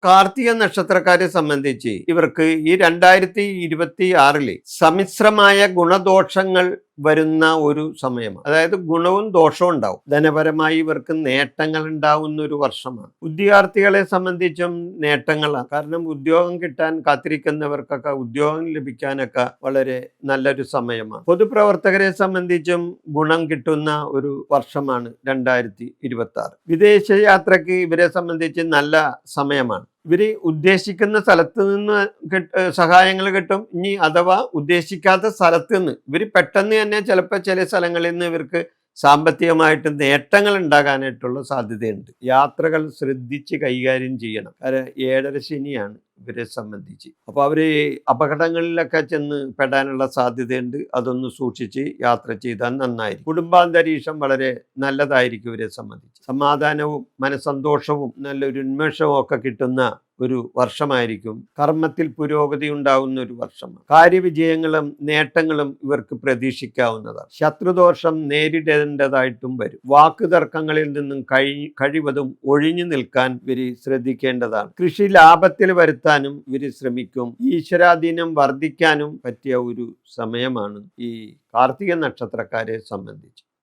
കാർത്തിക നക്ഷത്രക്കാരെ സംബന്ധിച്ച് ഇവർക്ക് ഈ 2026 സമ്മിശ്രമായ ഗുണദോഷങ്ങൾ വരുന്ന ഒരു സമയമാണ്. അതായത് ഗുണവും ദോഷവും ഉണ്ടാവും. ധനപരമായി ഇവർക്ക് നേട്ടങ്ങൾ ഉണ്ടാവുന്ന ഒരു വർഷമാണ്. ഉദ്യോഗാർത്ഥികളെ സംബന്ധിച്ചും നേട്ടങ്ങളാണ്. കാരണം ഉദ്യോഗം കിട്ടാൻ കാത്തിരിക്കുന്നവർക്കൊക്കെ ഉദ്യോഗം ലഭിക്കാനൊക്കെ വളരെ നല്ലൊരു സമയമാണ്. പൊതുപ്രവർത്തകരെ സംബന്ധിച്ചും ഗുണം കിട്ടുന്ന ഒരു വർഷമാണ് 2026. വിദേശ യാത്രയ്ക്ക് ഇവരെ സംബന്ധിച്ച് നല്ല സമയമാണ്. ഇവര് ഉദ്ദേശിക്കുന്ന സ്ഥലത്ത് നിന്ന് സഹായങ്ങൾ കിട്ടും. ഇനി അഥവാ ഉദ്ദേശിക്കാത്ത സ്ഥലത്ത് നിന്ന് ഇവർ പെട്ടെന്ന് തന്നെ ചിലപ്പോൾ ചില സ്ഥലങ്ങളിൽ നിന്ന് ഇവർക്ക് സാമ്പത്തികമായിട്ട് നേട്ടങ്ങൾ ഉണ്ടാകാനായിട്ടുള്ള സാധ്യതയുണ്ട്. യാത്രകൾ ശ്രദ്ധിച്ച് കൈകാര്യം ചെയ്യണം. കാരണം 7.5 ശനിയാണ് ഇവരെ സംബന്ധിച്ച്. അപ്പോൾ അവർ അപകടങ്ങളിലൊക്കെ ചെന്ന് പെടാനുള്ള സാധ്യതയുണ്ട്. അതൊന്ന് സൂക്ഷിച്ച് യാത്ര ചെയ്താൽ നന്നായിരിക്കും. കുടുംബാന്തരീക്ഷം വളരെ നല്ലതായിരിക്കും ഇവരെ സംബന്ധിച്ച്. സമാധാനവും മനസ്സന്തോഷവും നല്ലൊരു ഉന്മേഷവും ഒക്കെ കിട്ടുന്ന ഒരു വർഷമായിരിക്കും. കർമ്മത്തിൽ പുരോഗതി ഉണ്ടാവുന്ന ഒരു വർഷമാണ്. കാര്യവിജയങ്ങളും നേട്ടങ്ങളും ഇവർക്ക് പ്രതീക്ഷിക്കാവുന്നതാണ്. ശത്രുദോഷം നേരിടേണ്ടതായിട്ടും വരും. വാക്കുതർക്കങ്ങളിൽ നിന്നും കഴിവതും ഒഴിഞ്ഞു നിൽക്കാൻ ഇവർ ശ്രദ്ധിക്കേണ്ടതാണ്. കൃഷി ലാഭത്തിൽ വരുത്താനും ഇവർ ശ്രമിക്കും. ഈശ്വരാധീനം വർദ്ധിക്കാനും പറ്റിയ ഒരു സമയമാണ് ഈ കാർത്തിക നക്ഷത്രക്കാരെ സംബന്ധിച്ച്.